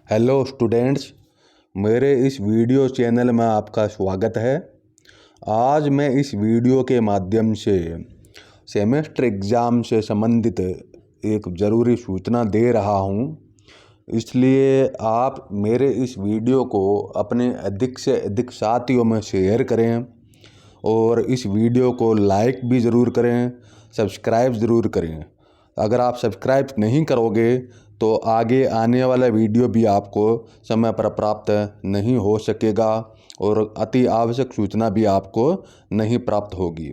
Hello students, मेरे इस video channel में आपका स्वागत है। आज मैं इस वीडियो के माध्यम से सेमेस्टर एग्ज़ाम से संबंधित एक ज़रूरी सूचना दे रहा हूं। इसलिए आप मेरे इस वीडियो को अपने अधिक से अधिक साथियों में शेयर करें और इस वीडियो को लाइक भी ज़रूर करें, सब्सक्राइब ज़रूर करें। अगर आप सब्सक्राइब नहीं करोगे तो आगे आने वाला वीडियो भी आपको समय पर प्राप्त नहीं हो सकेगा और अति आवश्यक सूचना भी आपको नहीं प्राप्त होगी।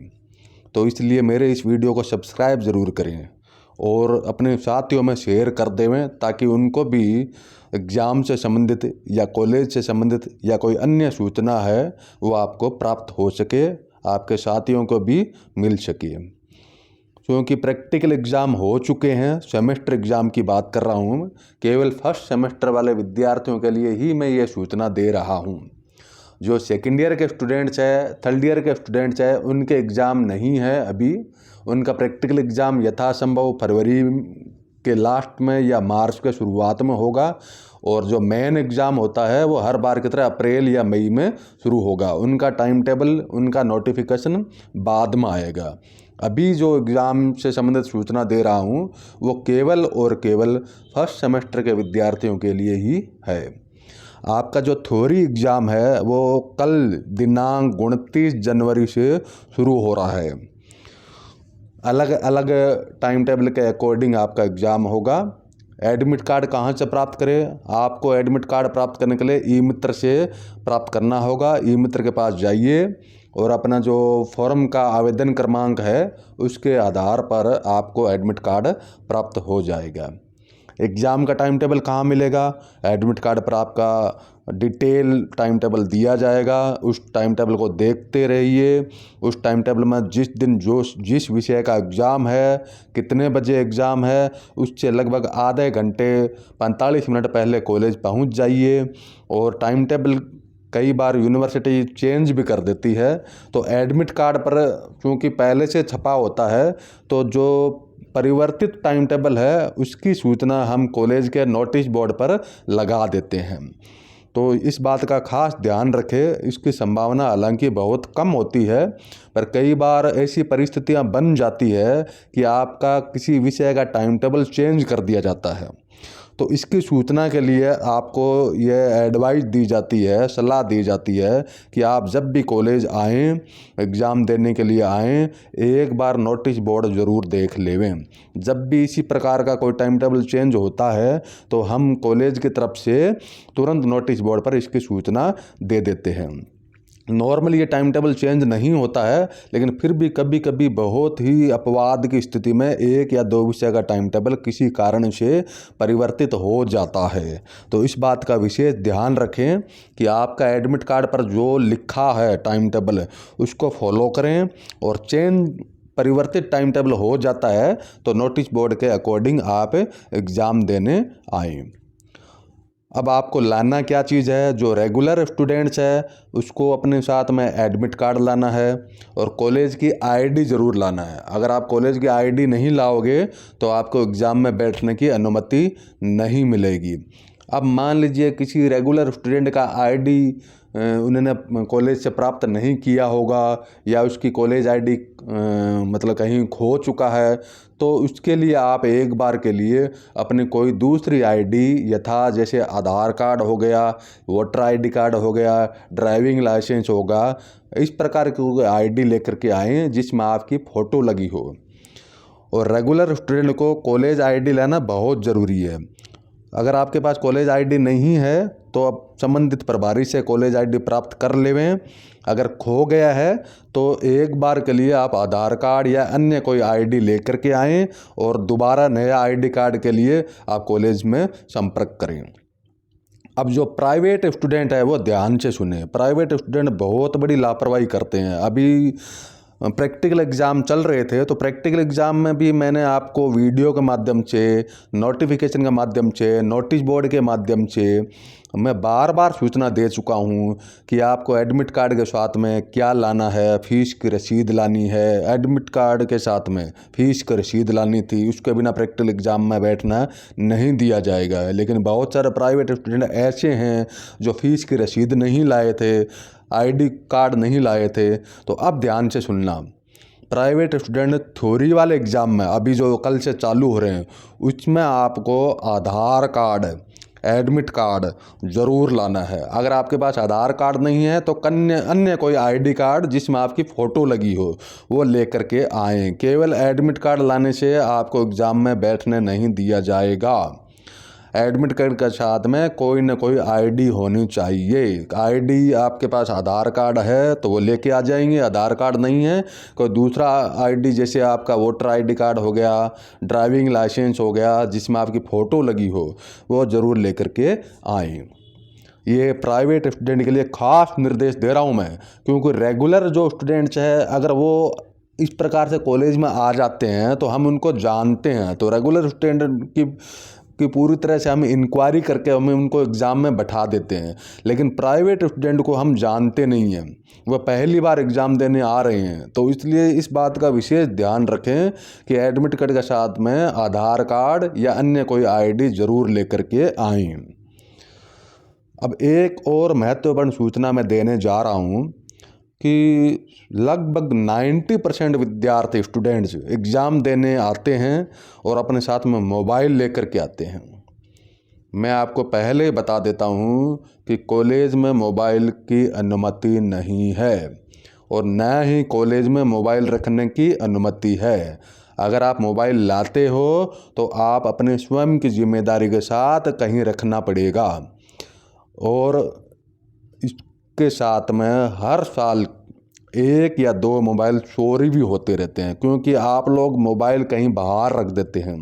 तो इसलिए मेरे इस वीडियो को सब्सक्राइब ज़रूर करें और अपने साथियों में शेयर कर देवें ताकि उनको भी एग्ज़ाम से संबंधित या कॉलेज से संबंधित या कोई अन्य सूचना है वो आपको प्राप्त हो सके, आपके साथियों को भी मिल सके। क्योंकि प्रैक्टिकल एग्ज़ाम हो चुके हैं, सेमेस्टर एग्ज़ाम की बात कर रहा हूँ। केवल फर्स्ट सेमेस्टर वाले विद्यार्थियों के लिए ही मैं ये सूचना दे रहा हूँ। जो सेकेंड ईयर के स्टूडेंट्स हैं, थर्ड ईयर के स्टूडेंट्स हैं, उनके एग्ज़ाम नहीं है अभी। उनका प्रैक्टिकल एग्ज़ाम यथासंभव फरवरी के लास्ट में या मार्च के शुरुआत में होगा और जो मेन एग्ज़ाम होता है वो हर बार की तरह अप्रैल या मई में शुरू होगा। उनका टाइम टेबल, उनका नोटिफिकेशन बाद में आएगा। अभी जो एग्ज़ाम से संबंधित सूचना दे रहा हूँ वो केवल और केवल फर्स्ट सेमेस्टर के विद्यार्थियों के लिए ही है। आपका जो थ्योरी एग्ज़ाम है वो कल दिनांक 29 जनवरी से शुरू हो रहा है। अलग अलग टाइम टेबल के अकॉर्डिंग आपका एग्ज़ाम होगा। एडमिट कार्ड कहाँ से प्राप्त करें? आपको एडमिट कार्ड प्राप्त करने के लिए ई मित्र से प्राप्त करना होगा। ई मित्र के पास जाइए और अपना जो फॉर्म का आवेदन क्रमांक है उसके आधार पर आपको एडमिट कार्ड प्राप्त हो जाएगा। एग्ज़ाम का टाइम टेबल कहाँ मिलेगा? एडमिट कार्ड पर आपका डिटेल टाइम टेबल दिया जाएगा। उस टाइम टेबल को देखते रहिए। उस टाइम टेबल में जिस दिन जिस विषय का एग्ज़ाम है, कितने बजे एग्ज़ाम है, उससे लगभग आधे घंटे 45 मिनट पहले कॉलेज पहुंच जाइए। और टाइम टेबल कई बार यूनिवर्सिटी चेंज भी कर देती है, तो एडमिट कार्ड पर क्योंकि पहले से छपा होता है तो जो परिवर्तित टाइम टेबल है उसकी सूचना हम कॉलेज के नोटिस बोर्ड पर लगा देते हैं। तो इस बात का खास ध्यान रखें। इसकी संभावना हालांकि बहुत कम होती है, पर कई बार ऐसी परिस्थितियां बन जाती है कि आपका किसी विषय का टाइम टेबल चेंज कर दिया जाता है। तो इसकी सूचना के लिए आपको ये एडवाइस दी जाती है, सलाह दी जाती है कि आप जब भी कॉलेज आएँ, एग्ज़ाम देने के लिए आएँ, एक बार नोटिस बोर्ड ज़रूर देख लेवें। जब भी इसी प्रकार का कोई टाइम टेबल चेंज होता है तो हम कॉलेज की तरफ से तुरंत नोटिस बोर्ड पर इसकी सूचना दे देते हैं। नॉर्मली ये टाइम टेबल चेंज नहीं होता है, लेकिन फिर भी कभी कभी बहुत ही अपवाद की स्थिति में एक या दो विषय का टाइम टेबल किसी कारण से परिवर्तित हो जाता है। तो इस बात का विशेष ध्यान रखें कि आपका एडमिट कार्ड पर जो लिखा है टाइम टेबल उसको फॉलो करें, और परिवर्तित टाइम टेबल हो जाता है तो नोटिस बोर्ड के अकॉर्डिंग आप एग्ज़ाम देने आएँ। अब आपको लाना क्या चीज़ है? जो रेगुलर स्टूडेंट्स है उसको अपने साथ में एडमिट कार्ड लाना है और कॉलेज की आईडी ज़रूर लाना है। अगर आप कॉलेज की आईडी नहीं लाओगे तो आपको एग्ज़ाम में बैठने की अनुमति नहीं मिलेगी। अब मान लीजिए किसी रेगुलर स्टूडेंट का आईडी उन्होंने कॉलेज से प्राप्त नहीं किया होगा या उसकी कॉलेज आईडी मतलब कहीं खो चुका है, तो उसके लिए आप एक बार के लिए अपनी कोई दूसरी आईडी यथा जैसे आधार कार्ड हो गया, वोटर आईडी कार्ड हो गया, ड्राइविंग लाइसेंस होगा, इस प्रकार की आईडी लेकर के आएँ जिसमें आपकी फ़ोटो लगी हो। और रेगुलर स्टूडेंट को कॉलेज आईडी लेना बहुत ज़रूरी है। अगर आपके पास कॉलेज आईडी नहीं है तो आप संबंधित प्रभारी से कॉलेज आईडी प्राप्त कर लेवें। अगर खो गया है तो एक बार के लिए आप आधार कार्ड या अन्य कोई आईडी लेकर के आएँ और दोबारा नया आईडी कार्ड के लिए आप कॉलेज में संपर्क करें। अब जो प्राइवेट स्टूडेंट है वो ध्यान से सुने। प्राइवेट स्टूडेंट बहुत बड़ी लापरवाही करते हैं। अभी प्रैक्टिकल एग्ज़ाम चल रहे थे तो प्रैक्टिकल एग्ज़ाम में भी मैंने आपको वीडियो के माध्यम से, नोटिफिकेशन के माध्यम से, नोटिस बोर्ड के माध्यम से मैं बार बार सूचना दे चुका हूँ कि आपको एडमिट कार्ड के साथ में क्या लाना है, फीस की रसीद लानी है। एडमिट कार्ड के साथ में फीस की रसीद लानी थी, उसके बिना प्रैक्टिकल एग्ज़ाम में बैठना नहीं दिया जाएगा। लेकिन बहुत सारे प्राइवेट स्टूडेंट ऐसे हैं जो फीस की रसीद नहीं लाए थे, ID कार्ड नहीं लाए थे। तो अब ध्यान से सुनना, प्राइवेट स्टूडेंट थ्योरी वाले एग्ज़ाम में अभी जो कल से चालू हो रहे हैं उसमें आपको आधार कार्ड, एडमिट कार्ड ज़रूर लाना है। अगर आपके पास आधार कार्ड नहीं है तो अन्य कोई ID कार्ड जिसमें आपकी फ़ोटो लगी हो वो लेकर के आएँ। केवल एडमिट कार्ड लाने से आपको एग्ज़ाम में बैठने नहीं दिया जाएगा। एडमिट कार्ड के साथ में कोई ना कोई ID होनी चाहिए। ID आपके पास आधार कार्ड है तो वो लेके आ जाएंगे, आधार कार्ड नहीं है कोई दूसरा ID जैसे आपका वोटर ID कार्ड हो गया, ड्राइविंग लाइसेंस हो गया जिसमें आपकी फ़ोटो लगी हो, वो ज़रूर लेकर के आएँ। ये प्राइवेट स्टूडेंट के लिए ख़ास निर्देश दे रहा हूँ मैं, क्योंकि रेगुलर जो स्टूडेंट्स हैं अगर वो इस प्रकार से कॉलेज में आ जाते हैं तो हम उनको जानते हैं। तो रेगुलर स्टूडेंट की पूरी तरह से हम इंक्वायरी करके हमें उनको एग्ज़ाम में बैठा देते हैं। लेकिन प्राइवेट स्टूडेंट को हम जानते नहीं हैं, वह पहली बार एग्ज़ाम देने आ रहे हैं। तो इसलिए इस बात का विशेष ध्यान रखें कि एडमिट कार्ड के साथ में आधार कार्ड या अन्य कोई ID ज़रूर लेकर के आएँ। अब एक और महत्वपूर्ण सूचना मैं देने जा रहा हूँ कि लगभग 90% विद्यार्थी स्टूडेंट्स एग्ज़ाम देने आते हैं और अपने साथ में मोबाइल लेकर के आते हैं। मैं आपको पहले ही बता देता हूँ कि कॉलेज में मोबाइल की अनुमति नहीं है और न ही कॉलेज में मोबाइल रखने की अनुमति है। अगर आप मोबाइल लाते हो तो आप अपने स्वयं की जिम्मेदारी के साथ कहीं रखना पड़ेगा। और इसके साथ में हर साल 1 या 2 मोबाइल चोरी भी होते रहते हैं, क्योंकि आप लोग मोबाइल कहीं बाहर रख देते हैं।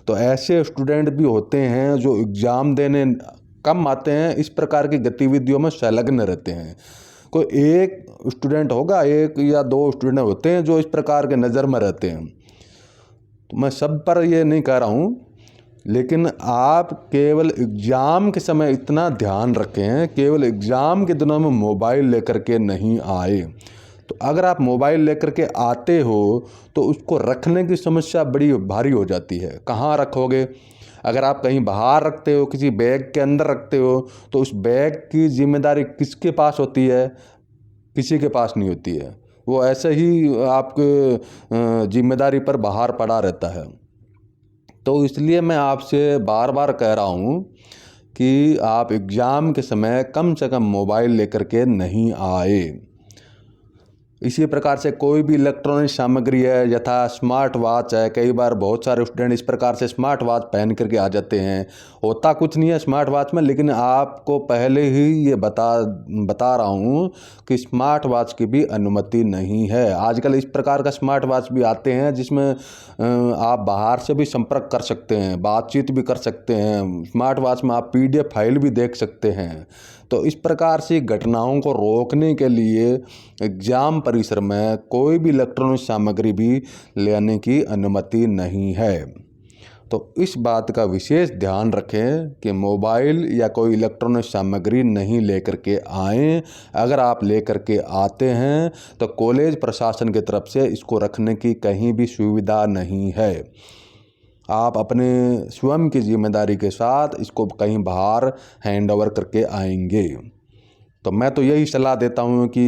तो ऐसे स्टूडेंट भी होते हैं जो एग्ज़ाम देने कम आते हैं, इस प्रकार की गतिविधियों में संलग्न रहते हैं। कोई एक स्टूडेंट होगा, 1 या 2 स्टूडेंट होते हैं जो इस प्रकार के नज़र में रहते हैं। तो मैं सब पर ये नहीं कह रहा हूँ, लेकिन आप केवल एग्ज़ाम के समय इतना ध्यान रखें, केवल एग्ज़ाम के दिनों में मोबाइल लेकर के नहीं आए। तो अगर आप मोबाइल लेकर के आते हो तो उसको रखने की समस्या बड़ी भारी हो जाती है। कहाँ रखोगे? अगर आप कहीं बाहर रखते हो, किसी बैग के अंदर रखते हो, तो उस बैग की जिम्मेदारी किसके पास होती है? किसी के पास नहीं होती है। वो ऐसे ही आपके जिम्मेदारी पर बाहर पड़ा रहता है। तो इसलिए मैं आपसे बार बार कह रहा हूँ कि आप एग्ज़ाम के समय कम से कम मोबाइल लेकर के नहीं आए। इसी प्रकार से कोई भी इलेक्ट्रॉनिक सामग्री है, यथा स्मार्ट वॉच है। कई बार बहुत सारे स्टूडेंट इस प्रकार से स्मार्ट वॉच पहन करके आ जाते हैं। होता कुछ नहीं है स्मार्ट वॉच में, लेकिन आपको पहले ही ये बता रहा हूँ कि स्मार्ट वॉच की भी अनुमति नहीं है। आजकल इस प्रकार का स्मार्ट वॉच भी आते हैं जिसमें आप बाहर से भी संपर्क कर सकते हैं, बातचीत भी कर सकते हैं। स्मार्ट वॉच में आप PDF फाइल भी देख सकते हैं। तो इस प्रकार से घटनाओं को रोकने के लिए एग्ज़ाम परिसर में कोई भी इलेक्ट्रॉनिक सामग्री भी लेने की अनुमति नहीं है। तो इस बात का विशेष ध्यान रखें कि मोबाइल या कोई इलेक्ट्रॉनिक सामग्री नहीं लेकर के आएँ। अगर आप लेकर के आते हैं तो कॉलेज प्रशासन की तरफ से इसको रखने की कहीं भी सुविधा नहीं है। आप अपने स्वयं की जिम्मेदारी के साथ इसको कहीं बाहर हैंड ओवर करके आएंगे। तो मैं तो यही सलाह देता हूँ कि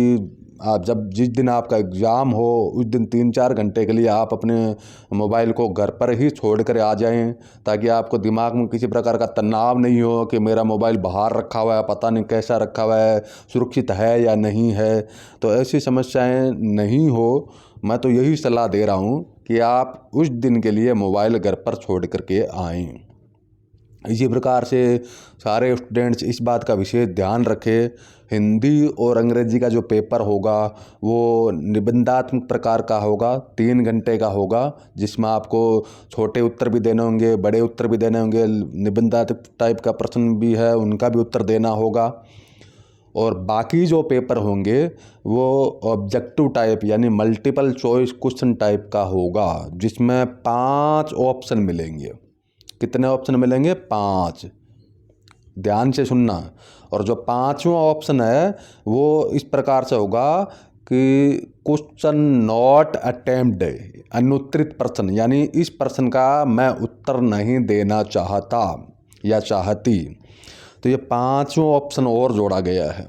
आप जिस दिन आपका एग्ज़ाम हो उस दिन 3-4 घंटे के लिए आप अपने मोबाइल को घर पर ही छोड़ कर आ जाएं, ताकि आपको दिमाग में किसी प्रकार का तनाव नहीं हो कि मेरा मोबाइल बाहर रखा हुआ है, पता नहीं कैसा रखा हुआ है, सुरक्षित है या नहीं है। तो ऐसी समस्याएं नहीं हो। मैं तो यही सलाह दे रहा हूँ कि आप उस दिन के लिए मोबाइल घर पर छोड़ कर के आएँ। इसी प्रकार से सारे स्टूडेंट्स इस बात का विशेष ध्यान रखें, हिंदी और अंग्रेजी का जो पेपर होगा वो निबंधात्मक प्रकार का होगा, 3 घंटे का होगा, जिसमें आपको छोटे उत्तर भी देने होंगे, बड़े उत्तर भी देने होंगे। निबंधात्मक टाइप का प्रश्न भी है, उनका भी उत्तर देना होगा। और बाकी जो पेपर होंगे वो ऑब्जेक्टिव टाइप यानी मल्टीपल चॉइस क्वेश्चन टाइप का होगा, जिसमें 5 ऑप्शन मिलेंगे। कितने ऑप्शन मिलेंगे? 5। ध्यान से सुनना। और जो 5वां ऑप्शन है वो इस प्रकार से होगा कि क्वेश्चन नॉट अटेम्प्टेड, अनुत्तरित प्रश्न, यानी इस प्रश्न का मैं उत्तर नहीं देना चाहता या चाहती। तो ये 5वां ऑप्शन और जोड़ा गया है।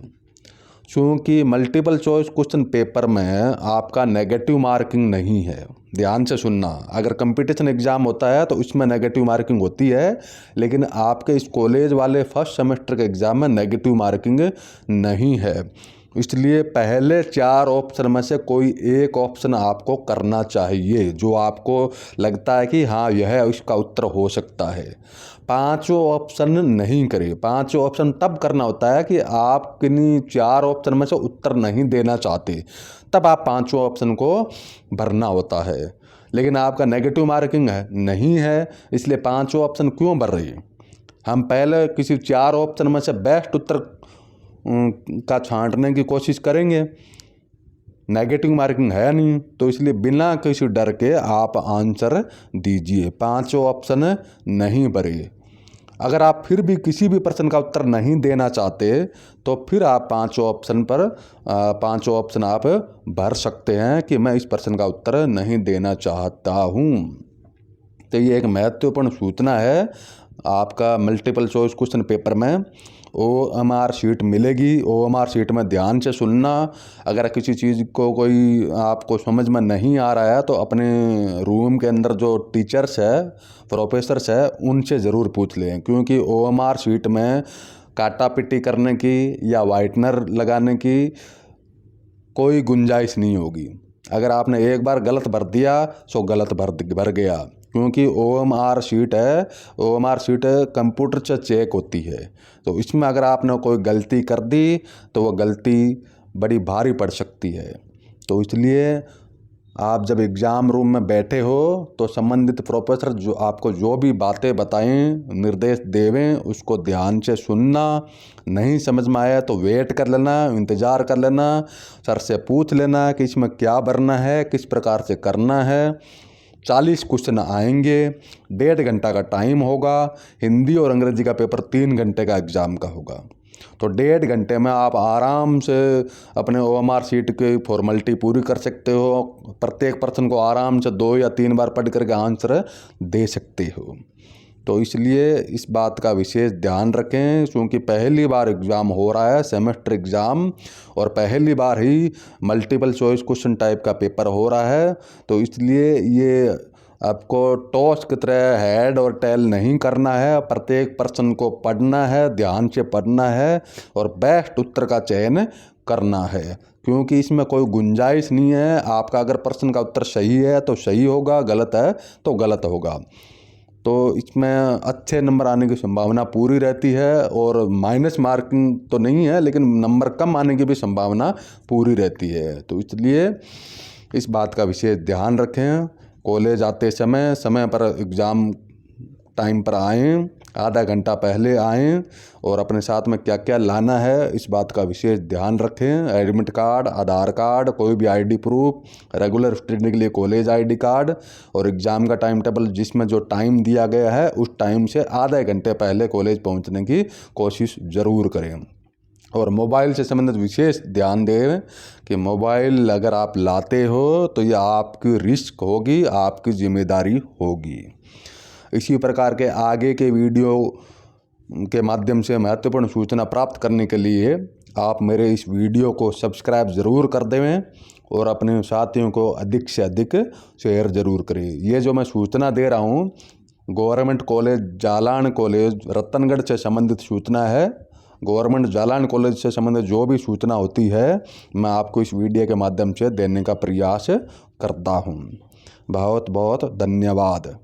क्योंकि मल्टीपल चॉइस क्वेश्चन पेपर में आपका नेगेटिव मार्किंग नहीं है। ध्यान से सुनना, अगर कंपटीशन एग्ज़ाम होता है तो उसमें नेगेटिव मार्किंग होती है, लेकिन आपके इस कॉलेज वाले फर्स्ट सेमेस्टर के एग्ज़ाम में नेगेटिव मार्किंग नहीं है। इसलिए पहले 4 ऑप्शन में से कोई एक ऑप्शन आपको करना चाहिए जो आपको लगता है कि हाँ यह इसका उत्तर हो सकता है। 5वां ऑप्शन नहीं करिए। 5वां ऑप्शन तब करना होता है कि आप किन्हीं 4 ऑप्शन में से उत्तर नहीं देना चाहते, तब आप 5वां ऑप्शन को भरना होता है। लेकिन आपका नेगेटिव मार्किंग है नहीं है, इसलिए 5वां ऑप्शन क्यों भर रही है। हम पहले किसी 4 ऑप्शन में से बेस्ट उत्तर का छांटने की कोशिश करेंगे। नेगेटिव मार्किंग है नहीं, तो इसलिए बिना किसी डर के आप आंसर दीजिए, 5वां ऑप्शन नहीं भरिए। अगर आप फिर भी किसी भी प्रश्न का उत्तर नहीं देना चाहते तो फिर आप 5वां ऑप्शन आप भर सकते हैं कि मैं इस प्रश्न का उत्तर नहीं देना चाहता हूँ। तो ये एक महत्वपूर्ण सूचना है। आपका मल्टीपल चॉइस क्वेश्चन पेपर में OMR शीट मिलेगी। OMR शीट में ध्यान से सुनना। अगर किसी चीज़ को कोई आपको समझ में नहीं आ रहा है तो अपने रूम के अंदर जो टीचर्स है, प्रोफेसर्स है, उनसे ज़रूर पूछ लें, क्योंकि OMR शीट में काटा पिटी करने की या वाइटनर लगाने की कोई गुंजाइश नहीं होगी। अगर आपने एक बार गलत भर दिया तो गलत भर गया, क्योंकि OMR शीट है, OMR शीट कंप्यूटर से चेक होती है। तो इसमें अगर आपने कोई गलती कर दी तो वो गलती बड़ी भारी पड़ सकती है। तो इसलिए आप जब एग्ज़ाम रूम में बैठे हो तो संबंधित प्रोफेसर जो आपको जो भी बातें बताएं, निर्देश देवें, उसको ध्यान से सुनना। नहीं समझ में आया तो वेट कर लेना, इंतज़ार कर लेना, सर से पूछ लेना कि इसमें क्या भरना है, किस प्रकार से करना है। 40 क्वेश्चन आएंगे, 1.5 घंटा का टाइम होगा। हिंदी और अंग्रेजी का पेपर 3 घंटे का एग्ज़ाम का होगा। तो 1.5 घंटे में आप आराम से अपने OMR शीट की फॉर्मेलिटी पूरी कर सकते हो। प्रत्येक प्रश्न को आराम से 2 या 3 बार पढ़ करके आंसर दे सकते हो। तो इसलिए इस बात का विशेष ध्यान रखें, क्योंकि पहली बार एग्ज़ाम हो रहा है, सेमेस्टर एग्ज़ाम, और पहली बार ही मल्टीपल चॉइस क्वेश्चन टाइप का पेपर हो रहा है। तो इसलिए ये आपको टॉस की तरह हेड और टेल नहीं करना है। प्रत्येक प्रश्न को पढ़ना है, ध्यान से पढ़ना है और बेस्ट उत्तर का चयन करना है, क्योंकि इसमें कोई गुंजाइश नहीं है। आपका अगर प्रश्न का उत्तर सही है तो सही होगा, गलत है तो गलत होगा। तो इसमें अच्छे नंबर आने की संभावना पूरी रहती है, और माइनस मार्किंग तो नहीं है, लेकिन नंबर कम आने की भी संभावना पूरी रहती है। तो इसलिए इस बात का विशेष ध्यान रखें। कॉलेज आते समय पर एग्ज़ाम टाइम पर आएँ, आधा घंटा पहले आएँ, और अपने साथ में क्या क्या लाना है इस बात का विशेष ध्यान रखें। एडमिट कार्ड, आधार कार्ड, कोई भी ID प्रूफ, रेगुलर स्टूडेंट के लिए कॉलेज ID कार्ड, और एग्ज़ाम का टाइम टेबल जिसमें जो टाइम दिया गया है उस टाइम से आधे घंटे पहले कॉलेज पहुंचने की कोशिश ज़रूर करें। और मोबाइल से संबंधित विशेष ध्यान दें कि मोबाइल अगर आप लाते हो तो यह आपकी रिस्क होगी, आपकी जिम्मेदारी होगी। इसी प्रकार के आगे के वीडियो के माध्यम से महत्वपूर्ण सूचना प्राप्त करने के लिए आप मेरे इस वीडियो को सब्सक्राइब ज़रूर कर देवें और अपने साथियों को अधिक से अधिक शेयर ज़रूर करें। ये जो मैं सूचना दे रहा हूँ, government college Jalan college Ratangarh से संबंधित सूचना है। गवर्नमेंट जालान कॉलेज से संबंधित जो भी सूचना होती है मैं आपको इस वीडियो के माध्यम से देने का प्रयास करता हूँ। बहुत बहुत धन्यवाद।